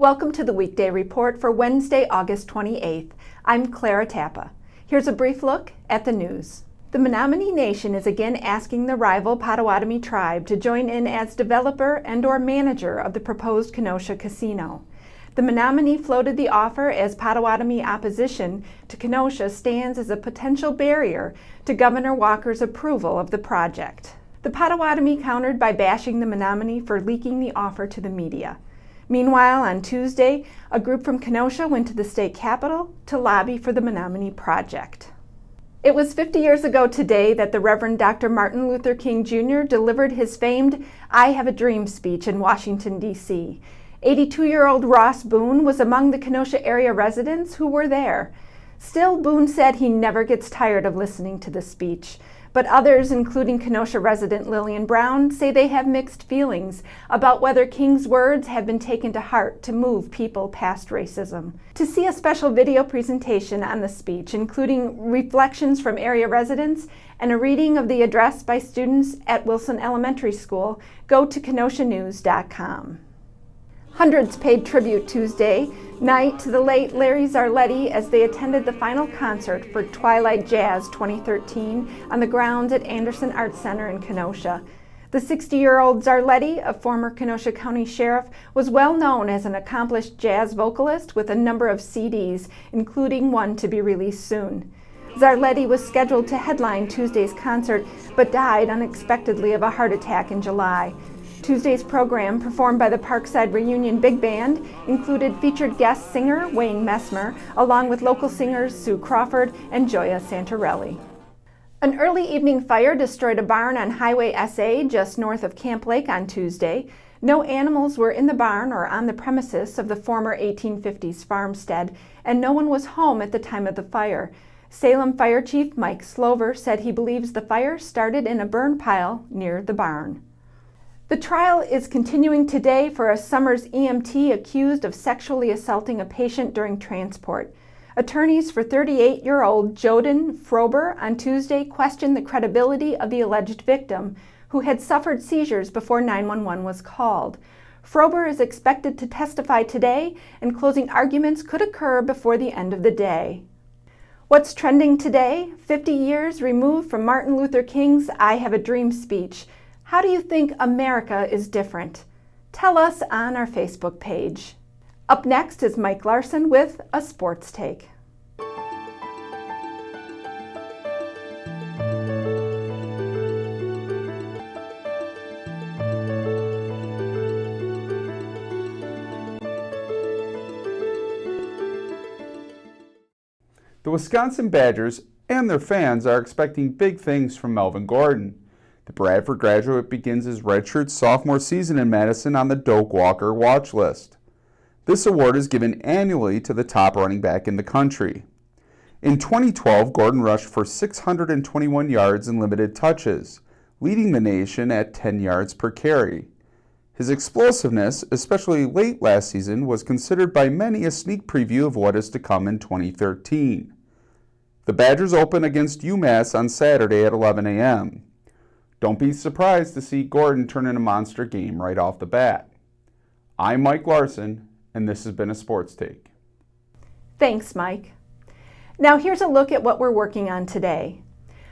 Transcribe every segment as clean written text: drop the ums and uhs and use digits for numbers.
Welcome to the Weekday Report for Wednesday, August 28th. I'm Clara Tappa. Here's a brief look at the news. The Menominee Nation is again asking the rival Potawatomi Tribe to join in as developer and/or manager of the proposed Kenosha casino. The Menominee floated the offer as Potawatomi opposition to Kenosha stands as a potential barrier to Governor Walker's approval of the project. The Potawatomi countered by bashing the Menominee for leaking the offer to the media. Meanwhile, on Tuesday, a group from Kenosha went to the state capitol to lobby for the Menominee project. It was 50 years ago today that the Reverend Dr. Martin Luther King Jr. delivered his famed "I Have a Dream" speech in Washington, D.C. 82-year-old Ross Boone was among the Kenosha area residents who were there. Still, Boone said he never gets tired of listening to the speech. But others, including Kenosha resident Lillian Brown, say they have mixed feelings about whether King's words have been taken to heart to move people past racism. To see a special video presentation on the speech, including reflections from area residents and a reading of the address by students at Wilson Elementary School, go to kenoshanews.com. Hundreds paid tribute Tuesday night to the late Larry Zarletti as they attended the final concert for Twilight Jazz 2013 on the grounds at Anderson Arts Center in Kenosha. The 60-year-old Zarletti, a former Kenosha County Sheriff, was well known as an accomplished jazz vocalist with a number of CDs, including one to be released soon. Zarletti was scheduled to headline Tuesday's concert, but died unexpectedly of a heart attack in July. Tuesday's program, performed by the Parkside Reunion Big Band, included featured guest singer Wayne Messmer, along with local singers Sue Crawford and Joya Santarelli. An early evening fire destroyed a barn on Highway SA just north of Camp Lake on Tuesday. No animals were in the barn or on the premises of the former 1850s farmstead, and no one was home at the time of the fire. Salem Fire Chief Mike Slover said he believes the fire started in a burn pile near the barn. The trial is continuing today for a Summers EMT accused of sexually assaulting a patient during transport. Attorneys for 38-year-old Joden Frober on Tuesday questioned the credibility of the alleged victim, who had suffered seizures before 911 was called. Frober is expected to testify today, and closing arguments could occur before the end of the day. What's trending today? 50 years removed from Martin Luther King's "I Have a Dream" speech. How do you think America is different? Tell us on our Facebook page. Up next is Mike Larson with a sports take. The Wisconsin Badgers and their fans are expecting big things from Melvin Gordon. The Bradford graduate begins his redshirt sophomore season in Madison on the Doak Walker watch list. This award is given annually to the top running back in the country. In 2012, Gordon rushed for 621 yards and limited touches, leading the nation at 10 yards per carry. His explosiveness, especially late last season, was considered by many a sneak preview of what is to come in 2013. The Badgers open against UMass on Saturday at 11 a.m. Don't be surprised to see Gordon turn in a monster game right off the bat. I'm Mike Larson, and this has been a Sports Take. Thanks, Mike. Now here's a look at what we're working on today.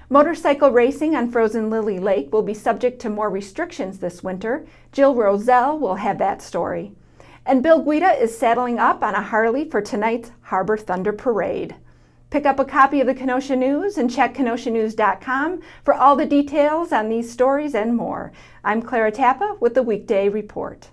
Motorcycle racing on Frozen Lily Lake will be subject to more restrictions this winter. Jill Roselle will have that story. And Bill Guida is saddling up on a Harley for tonight's Harbor Thunder Parade. Pick up a copy of the Kenosha News and check kenoshanews.com for all the details on these stories and more. I'm Clara Tappa with the Weekday Report.